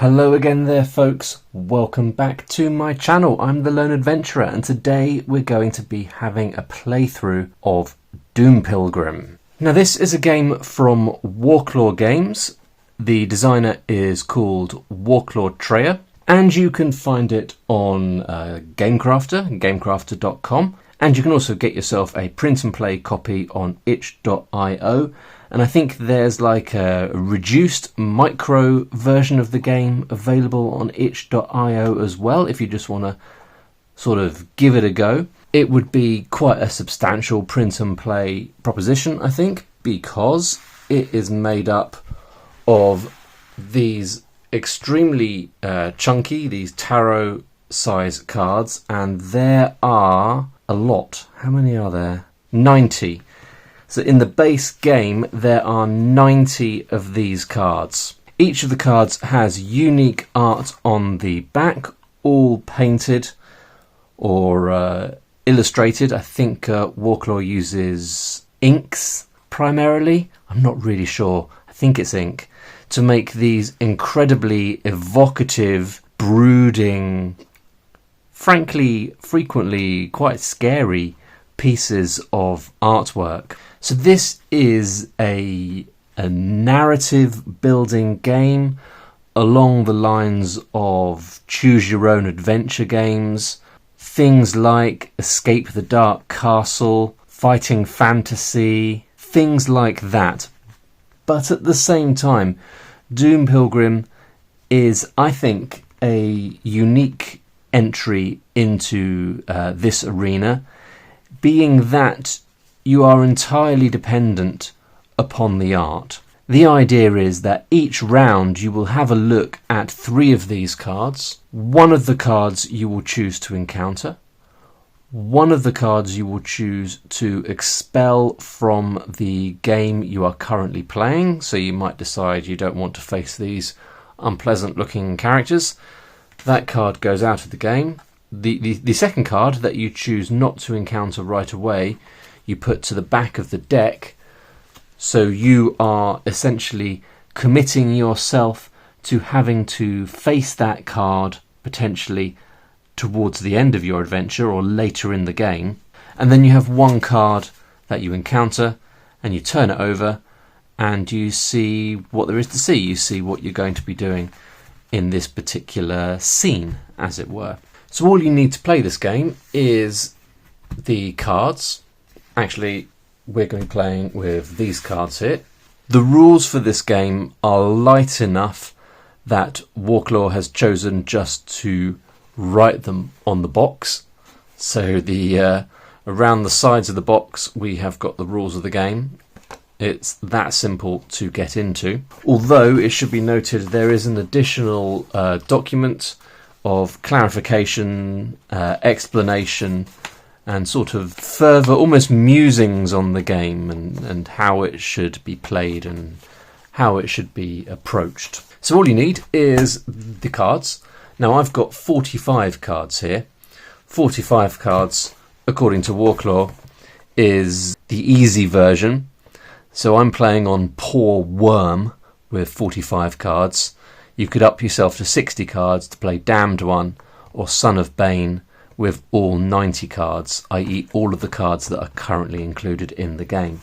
Hello again there folks, welcome back to my channel. I'm the Lone Adventurer and today we're going to be having a playthrough of Doom Pilgrim. Now this is a game from Warclaw Games. The designer is called Warclaw Treyer and you can find it on gamecrafter.com, and you can also get yourself a print and play copy on itch.io. And I think there's like a reduced micro version of the game available on itch.io as well, if you just want to sort of give it a go. It would be quite a substantial print and play proposition, I think, because it is made up of these extremely chunky, these tarot size cards, and there are a lot. How many are there? 90. So in the base game, there are 90 of these cards. Each of the cards has unique art on the back, all painted or illustrated. I think Warclaw uses inks primarily. I'm not really sure. I think it's ink to make these incredibly evocative, brooding, frankly, frequently quite scary pieces of artwork. So this is a narrative building game along the lines of choose your own adventure games, things like Escape the Dark Castle, Fighting Fantasy, things like that. But at the same time, Doom Pilgrim is, I think, a unique entry into this arena, being that you are entirely dependent upon the art. The idea is that each round you will have a look at 3 of these cards. One of the cards you will choose to encounter. One of the cards you will choose to expel from the game you are currently playing. So you might decide you don't want to face these unpleasant looking characters. That card goes out of the game. The second card that you choose not to encounter right away, you put to the back of the deck, so you are essentially committing yourself to having to face that card potentially towards the end of your adventure or later in the game. And then you have one card that you encounter and you turn it over and you see what there is to see. You see what you're going to be doing in this particular scene, as it were. So all you need to play this game is the cards. Actually, we're going to be playing with these cards here. The rules for this game are light enough that Warclaw has chosen just to write them on the box. So the around the sides of the box we have got the rules of the game. It's that simple to get into. Although it should be noted there is an additional document of clarification, explanation, and sort of further almost musings on the game and how it should be played and how it should be approached. So all you need is the cards. Now I've got 45 cards here. 45 cards, according to Warclaw, is the easy version. So I'm playing on Poor Worm with 45 cards. You could up yourself to 60 cards to play Damned One or Son of Bane with all 90 cards, i.e. all of the cards that are currently included in the game.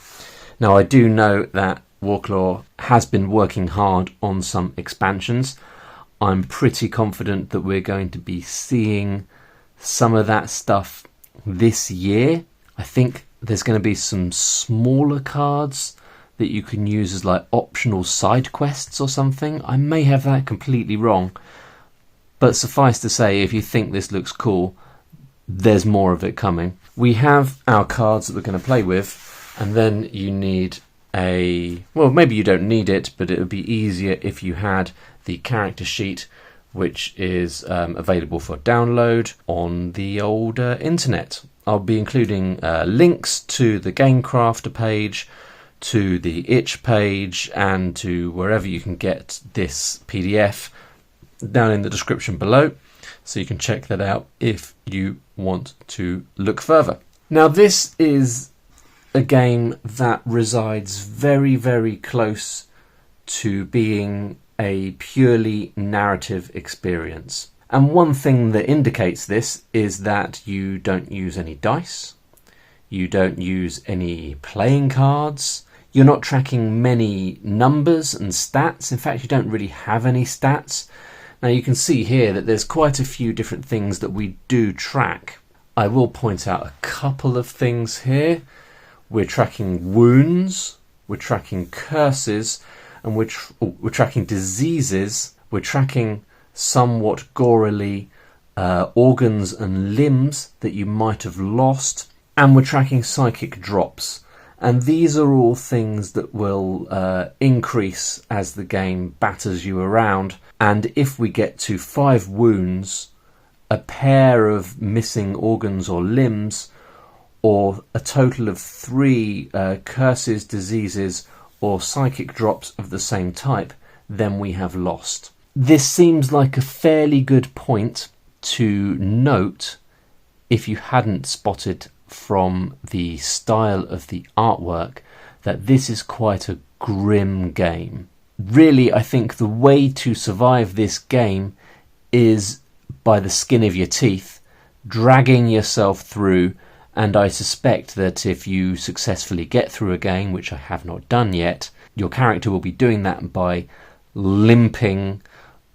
Now I do know that Warclaw has been working hard on some expansions. I'm pretty confident that we're going to be seeing some of that stuff this year. I think there's going to be some smaller cards that you can use as like optional side quests or something. I may have that completely wrong, but suffice to say, if you think this looks cool, there's more of it coming. We have our cards that we're going to play with, and then you need well, maybe you don't need it, but it would be easier if you had the character sheet, which is available for download on the old internet. I'll be including links to the GameCrafter page, to the itch page, and to wherever you can get this PDF down in the description below, so you can check that out if you want to look further. Now this is a game that resides very, very close to being a purely narrative experience. And one thing that indicates this is that you don't use any dice, you don't use any playing cards, you're not tracking many numbers and stats. In fact, you don't really have any stats. Now you can see here that there's quite a few different things that we do track. I will point out a couple of things here. We're tracking wounds, we're tracking curses, and we're tracking diseases, we're tracking somewhat gorily organs and limbs that you might have lost, and we're tracking psychic drops. And these are all things that will increase as the game batters you around. And if we get to 5 wounds, a pair of missing organs or limbs, or a total of 3 curses, diseases, or psychic drops of the same type, then we have lost. This seems like a fairly good point to note if you hadn't spotted from the style of the artwork that this is quite a grim game. Really, I think the way to survive this game is by the skin of your teeth, dragging yourself through, and I suspect that if you successfully get through a game, which I have not done yet, your character will be doing that by limping,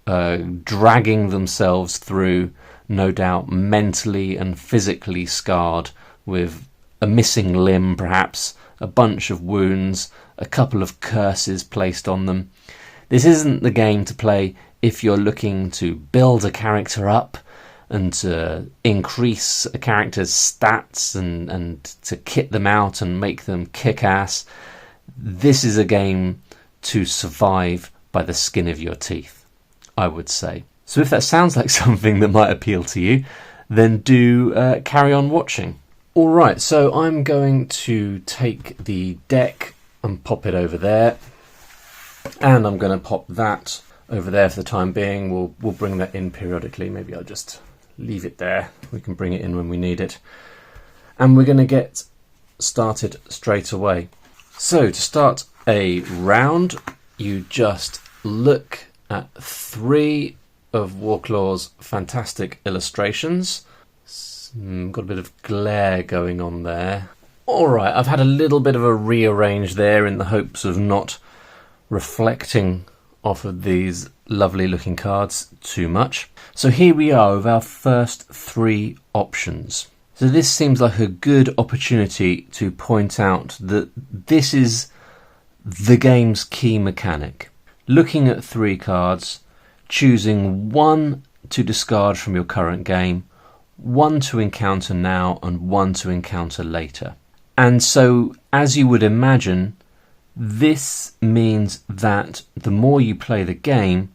dragging themselves through, no doubt mentally and physically scarred, with a missing limb perhaps, a bunch of wounds, a couple of curses placed on them. This isn't the game to play if you're looking to build a character up and to increase a character's stats and to kit them out and make them kick ass. This is a game to survive by the skin of your teeth, I would say. So if that sounds like something that might appeal to you, then do carry on watching. Alright, so I'm going to take the deck and pop it over there, and I'm going to pop that over there for the time being. We'll bring that in periodically. Maybe I'll just leave it there. We can bring it in when we need it. And we're going to get started straight away. So to start a round, you just look at 3 of Warclaw's fantastic illustrations. Got a bit of glare going on there. Alright, I've had a little bit of a rearrange there in the hopes of not reflecting off of these lovely looking cards too much. So here we are with our first 3 options. So this seems like a good opportunity to point out that this is the game's key mechanic. Looking at 3 cards, choosing 1 to discard from your current game, 1 to encounter now and 1 to encounter later. And so, as you would imagine, this means that the more you play the game,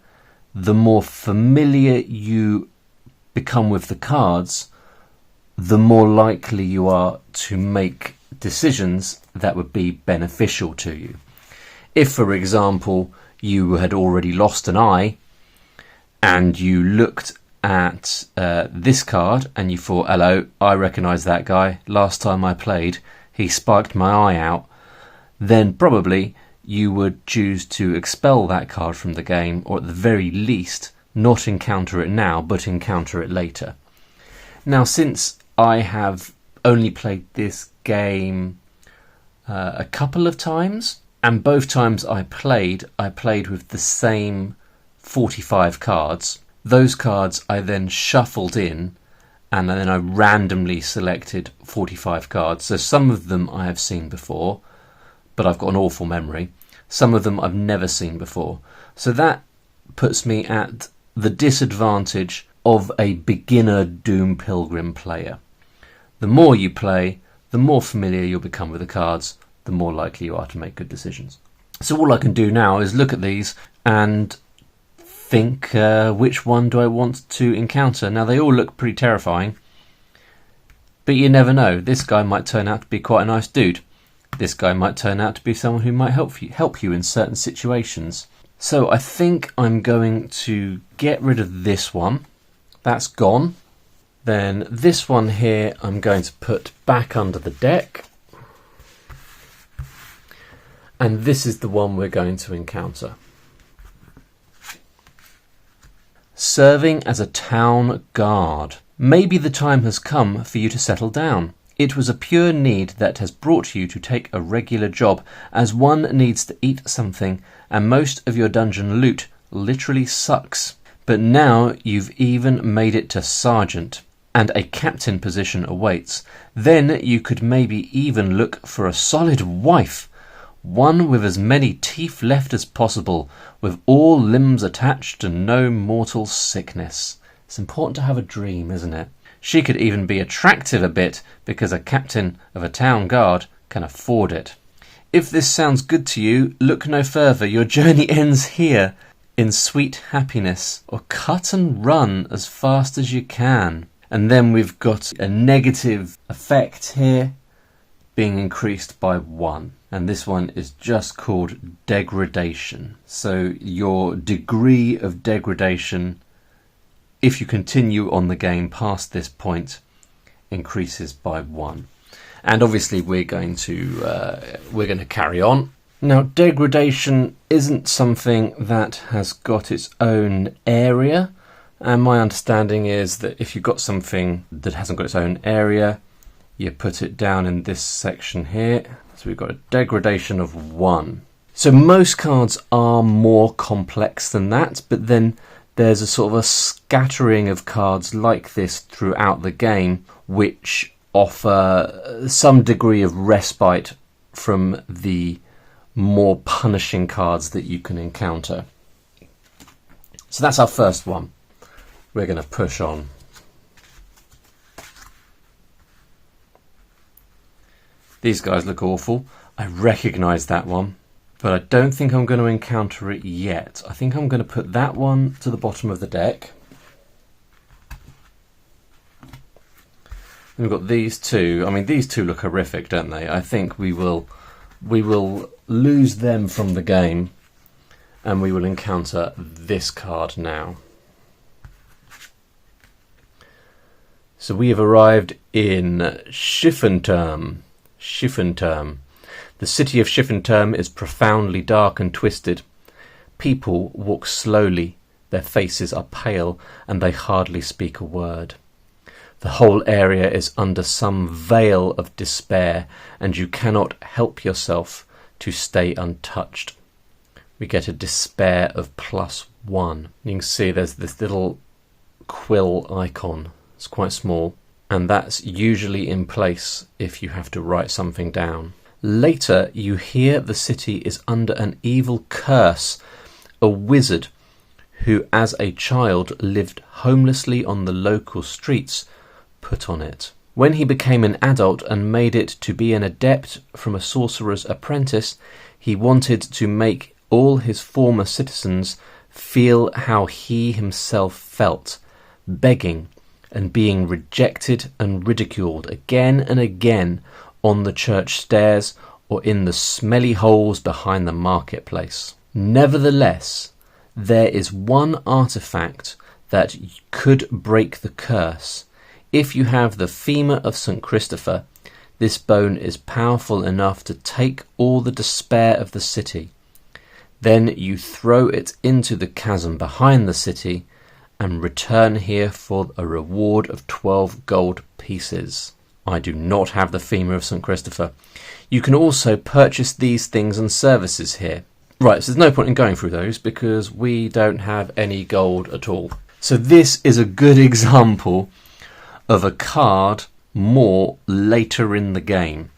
the more familiar you become with the cards, the more likely you are to make decisions that would be beneficial to you. If, for example, you had already lost an eye and you looked at this card and you thought, hello, I recognise that guy, last time I played he spiked my eye out, then probably you would choose to expel that card from the game, or at the very least not encounter it now but encounter it later. Now, since I have only played this game a couple of times, and both times I played with the same 45 cards, those cards I then shuffled in, and then I randomly selected 45 cards. So some of them I have seen before, but I've got an awful memory. Some of them I've never seen before. So that puts me at the disadvantage of a beginner Doom Pilgrim player. The more you play, the more familiar you'll become with the cards, the more likely you are to make good decisions. So all I can do now is look at these and think, which one do I want to encounter? Now, they all look pretty terrifying, but you never know. This guy might turn out to be quite a nice dude. This guy might turn out to be someone who might help you in certain situations. So I think I'm going to get rid of this one. That's gone. Then this one here I'm going to put back under the deck. And this is the one we're going to encounter. serving as a town guard. Maybe the time has come for you to settle down. It was a pure need that has brought you to take a regular job, as one needs to eat something, and most of your dungeon loot literally sucks. But now you've even made it to sergeant, and a captain position awaits. Then you could maybe even look for a solid wife, one with as many teeth left as possible, with all limbs attached and no mortal sickness. It's important to have a dream, isn't it? She could even be attractive a bit, because a captain of a town guard can afford it. If this sounds good to you, look no further. Your journey ends here, in sweet happiness, or cut and run as fast as you can. And then we've got a negative effect here being increased by 1. And this one is just called degradation. So your degree of degradation, if you continue on the game past this point, increases by 1. And obviously we're going to carry on. Now, degradation isn't something that has got its own area, and my understanding is that if you've got something that hasn't got its own area, you put it down in this section here. So we've got a degradation of 1. So most cards are more complex than that, but then there's a sort of a scattering of cards like this throughout the game, which offer some degree of respite from the more punishing cards that you can encounter. So that's our first one. We're going to push on. These guys look awful. I recognise that one, but I don't think I'm going to encounter it yet. I think I'm going to put that one to the bottom of the deck. And we've got these two. I mean, these two look horrific, don't they? I think we will lose them from the game, and we will encounter this card now. So we have arrived in Shiff and Term. Shiff and Term. The city of Shiff and Term is profoundly dark and twisted. People walk slowly, their faces are pale, and they hardly speak a word. The whole area is under some veil of despair, and you cannot help yourself to stay untouched. We get a despair of +1. You can see there's this little quill icon. It's quite small, and that's usually in place if you have to write something down. Later, you hear the city is under an evil curse. A wizard who as a child lived homelessly on the local streets put on it. When he became an adult and made it to be an adept from a sorcerer's apprentice, he wanted to make all his former citizens feel how he himself felt, begging and being rejected and ridiculed again and again on the church stairs or in the smelly holes behind the marketplace. Nevertheless, there is one artifact that could break the curse. If you have the femur of St. Christopher, this bone is powerful enough to take all the despair of the city. Then you throw it into the chasm behind the city and return here for a reward of 12 gold pieces. I do not have the femur of St. Christopher. You can also purchase these things and services here. Right, so there's no point in going through those because we don't have any gold at all. So this is a good example of a card more later in the game.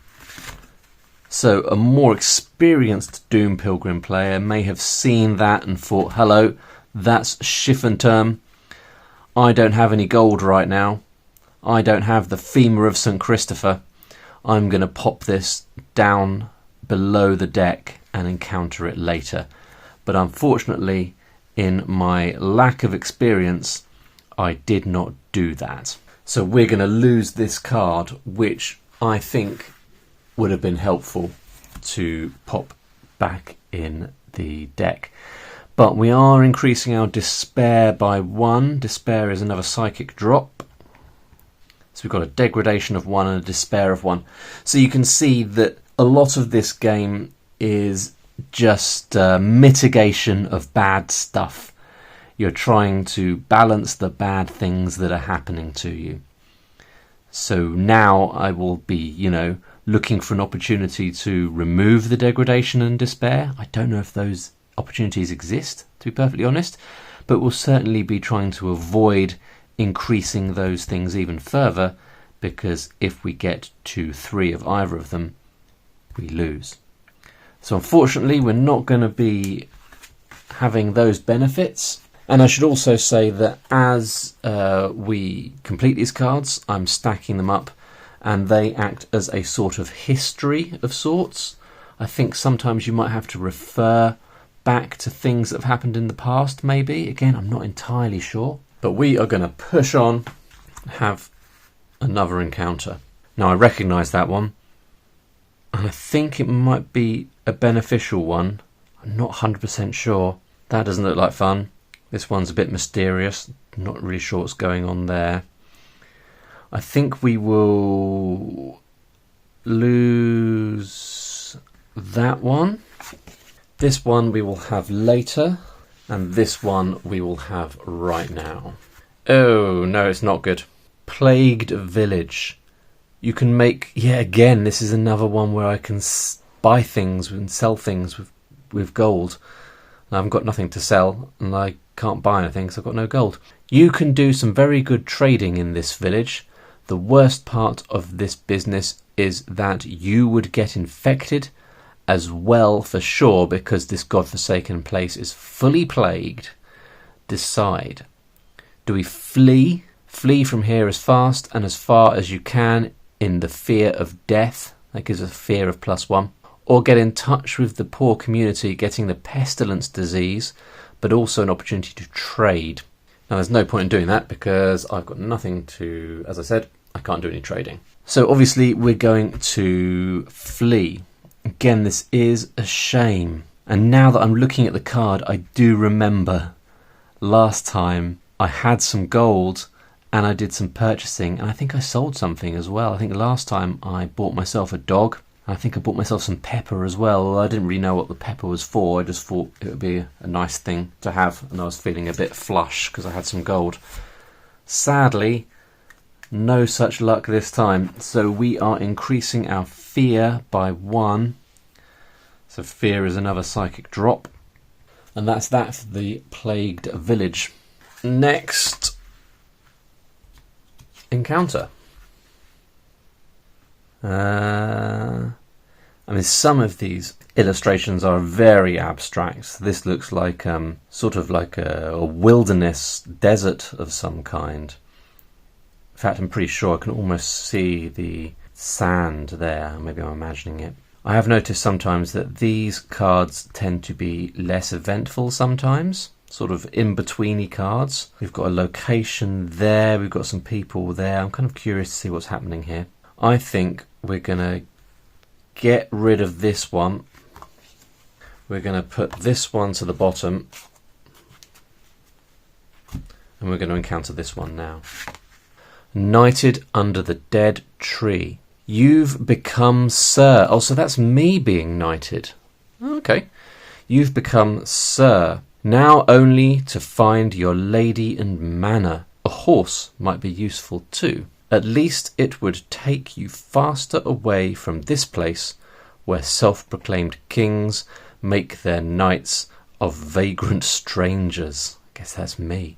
So a more experienced Doom Pilgrim player may have seen that and thought, hello, that's Shiff and Term. I don't have any gold right now. I don't have the femur of St. Christopher. I'm going to pop this down below the deck and encounter it later. But unfortunately, in my lack of experience, I did not do that. So we're going to lose this card, which I think would have been helpful to pop back in the deck. But we are increasing our despair by 1. Despair is another psychic drop. So we've got a degradation of 1 and a despair of 1. So you can see that a lot of this game is just mitigation of bad stuff. You're trying to balance the bad things that are happening to you. So now I will be, looking for an opportunity to remove the degradation and despair. I don't know if those opportunities exist, to be perfectly honest, but we'll certainly be trying to avoid increasing those things even further, because if we get to 3 of either of them, we lose. So unfortunately, we're not going to be having those benefits. And I should also say that as we complete these cards, I'm stacking them up, and they act as a sort of history of sorts. I think sometimes you might have to refer back to things that have happened in the past, maybe. Again, I'm not entirely sure. But we are going to push on and have another encounter. Now, I recognise that one, and I think it might be a beneficial one. I'm not 100% sure. That doesn't look like fun. This one's a bit mysterious. Not really sure what's going on there. I think we will lose that one. This one we will have later. And this one we will have right now. Oh, no, it's not good. Plagued Village. You can make... Yeah, again, this is another one where I can buy things and sell things with gold. I haven't got nothing to sell, and I can't buy anything, so I've got no gold. You can do some very good trading in this village. The worst part of this business is that you would get infected as well, for sure, because this godforsaken place is fully plagued. Decide. Do we flee? Flee from here as fast and as far as you can in the fear of death. That gives us a fear of +1. Or get in touch with the poor community, getting the pestilence disease, but also an opportunity to trade. Now, there's no point in doing that because I've got nothing to... As I said, I can't do any trading. So obviously we're going to flee. Again, this is a shame. And now that I'm looking at the card, I do remember last time I had some gold and I did some purchasing, and I think I sold something as well. I think last time I bought myself a dog. I think I bought myself some pepper as well, although I didn't really know what the pepper was for. I just thought it would be a nice thing to have, and I was feeling a bit flush because I had some gold. Sadly, no such luck this time, so we are increasing our fear by 1. So fear is another psychic drop, and that's that for the Plagued Village. Next encounter. I mean, some of these illustrations are very abstract. This looks like sort of like a wilderness desert of some kind. In fact, I'm pretty sure I can almost see the sand there. Maybe I'm imagining it. I have noticed sometimes that these cards tend to be less eventful sometimes, sort of in-betweeny cards. We've got a location there, we've got some people there. I'm kind of curious to see what's happening here. I think we're going to get rid of this one. We're going to put this one to the bottom. And we're going to encounter this one now. Knighted under the dead tree. You've become Sir. Oh, so that's me being knighted. Okay. You've become Sir. Now only to find your lady and manor. A horse might be useful too. At least it would take you faster away from this place where self-proclaimed kings make their knights of vagrant strangers. I guess that's me.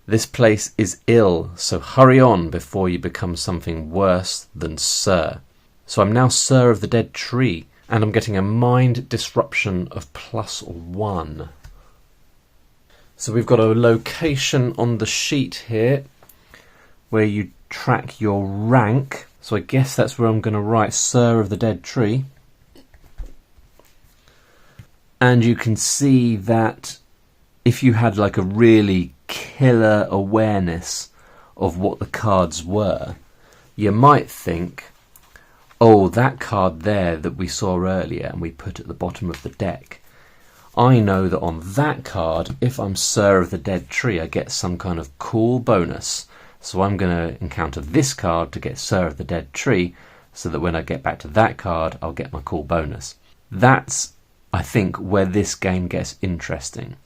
This place is ill, so hurry on before you become something worse than Sir. So I'm now Sir of the Dead Tree, and I'm getting a mind disruption of +1. So we've got a location on the sheet here where you track your rank. So I guess that's where I'm going to write Sir of the Dead Tree. And you can see that if you had like a really killer awareness of what the cards were, you might think, oh, that card there that we saw earlier and we put at the bottom of the deck, I know that on that card, if I'm Sir of the Dead Tree, I get some kind of cool bonus. So I'm going to encounter this card to get Sir of the Dead Tree, so that when I get back to that card, I'll get my cool bonus. That's, I think, where this game gets interesting.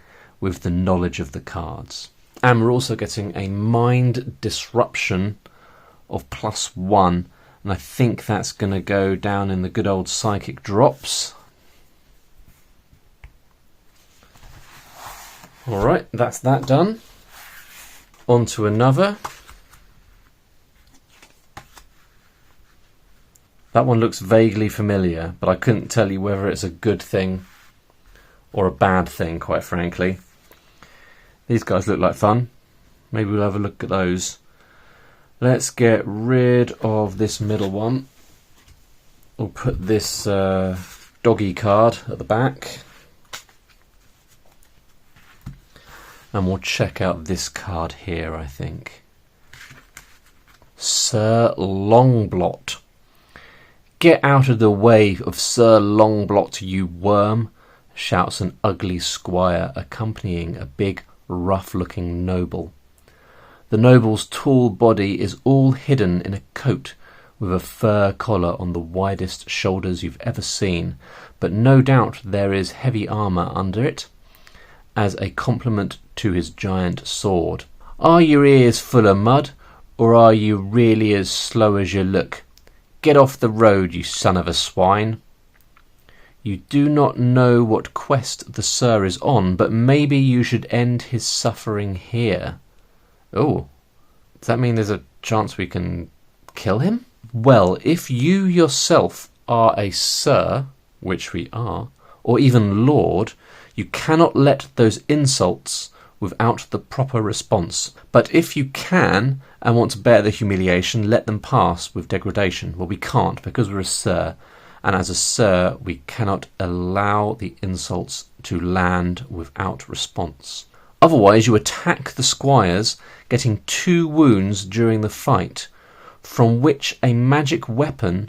with the knowledge of the cards. And we're also getting a mind disruption of +1, and I think that's going to go down in the good old psychic drops. Alright, that's that done. On to another. That one looks vaguely familiar, but I couldn't tell you whether it's a good thing or a bad thing, quite frankly. These guys look like fun. Maybe we'll have a look at those. Let's get rid of this middle one. We'll put this doggy card at the back. And we'll check out this card here, I think. Sir Longblot. Get out of the way of Sir Longblot, you worm, shouts an ugly squire accompanying a big, rough-looking noble. The noble's tall body is all hidden in a coat with a fur collar on the widest shoulders you've ever seen, but no doubt there is heavy armour under it, as a compliment to his giant sword. Are your ears full of mud, or are you really as slow as you look? Get off the road, you son of a swine. You do not know what quest the Sir is on, but maybe you should end his suffering here. Oh, does that mean there's a chance we can kill him? Well, if you yourself are a Sir, which we are, or even Lord, you cannot let those insults without the proper response. But if you can, and want to bear the humiliation, let them pass with degradation. Well, we can't, because we're a Sir, and as a Sir, we cannot allow the insults to land without response. Otherwise, you attack the squires, getting 2 wounds during the fight, from which a magic weapon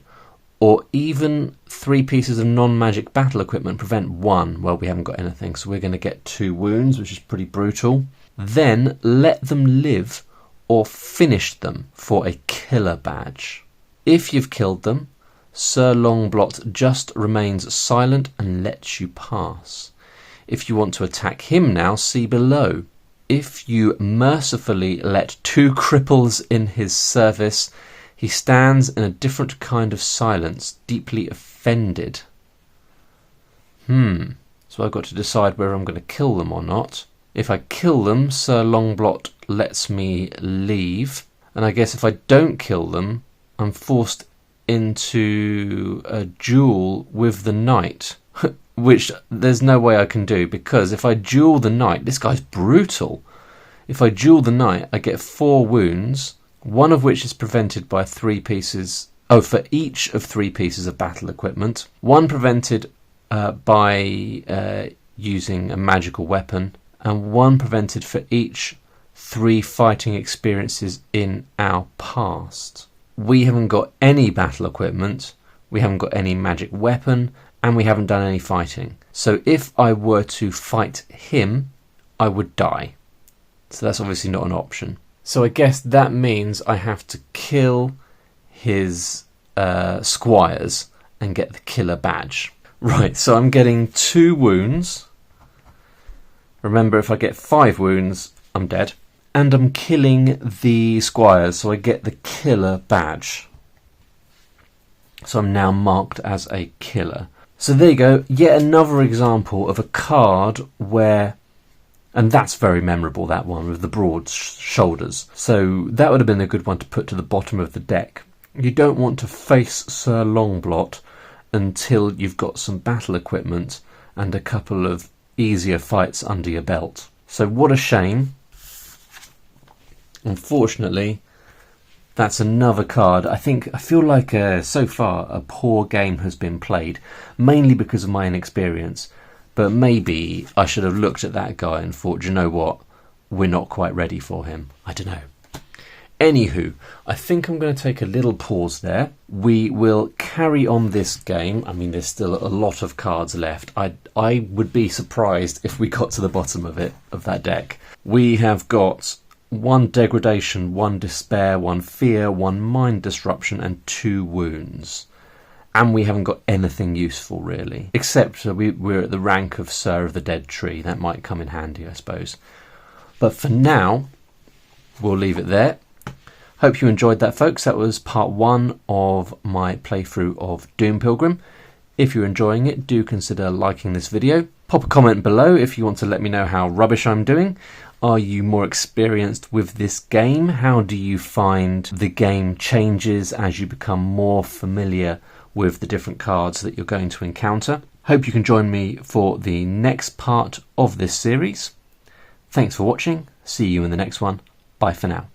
or even 3 pieces of non-magic battle equipment prevent 1. Well, we haven't got anything, so we're going to get 2 wounds, which is pretty brutal. Then let them live or finish them for a killer badge. If you've killed them, Sir Longblot just remains silent and lets you pass. If you want to attack him now, see below. If you mercifully let 2 cripples in his service, he stands in a different kind of silence, deeply offended. So I've got to decide whether I'm going to kill them or not. If I kill them, Sir Longblot lets me leave. And I guess if I don't kill them, I'm forced into a duel with the knight. Which there's no way I can do, because if I duel the knight, this guy's brutal. If I duel the knight, I get 4 wounds, one of which is prevented by 3 pieces, for each of 3 pieces of battle equipment, 1 prevented by using a magical weapon, and 1 prevented for each 3 fighting experiences in our past. We haven't got any battle equipment, we haven't got any magic weapon, and we haven't done any fighting. So if I were to fight him, I would die. So that's obviously not an option. So I guess that means I have to kill his squires and get the killer badge. Right, so I'm getting 2 wounds. Remember, if I get 5 wounds, I'm dead. And I'm killing the squires, so I get the killer badge. So I'm now marked as a killer. So there you go, yet another example of a card where, and that's very memorable, that one with the broad shoulders. So that would have been a good one to put to the bottom of the deck. You don't want to face Sir Longblot until you've got some battle equipment and a couple of easier fights under your belt. So what a shame. Unfortunately, that's another card. I feel like so far a poor game has been played, mainly because of my inexperience. But maybe I should have looked at that guy and thought, you know what, we're not quite ready for him. I don't know. Anywho, I think I'm going to take a little pause there. We will carry on this game. I mean, there's still a lot of cards left. I would be surprised if we got to the bottom of that deck. We have got 1 degradation, 1 despair, 1 fear, 1 mind disruption, and 2 wounds. and we haven't got anything useful really, except we're at the rank of Sir of the Dead Tree. That might come in handy, I suppose. But for now, we'll leave it there. Hope you enjoyed that, folks. That was part 1 of my playthrough of Doom Pilgrim. If you're enjoying it, do consider liking this video. Pop a comment below if you want to let me know how rubbish I'm doing. Are you more experienced with this game? How do you find the game changes as you become more familiar with the different cards that you're going to encounter? Hope you can join me for the next part of this series. Thanks for watching. See you in the next one. Bye for now.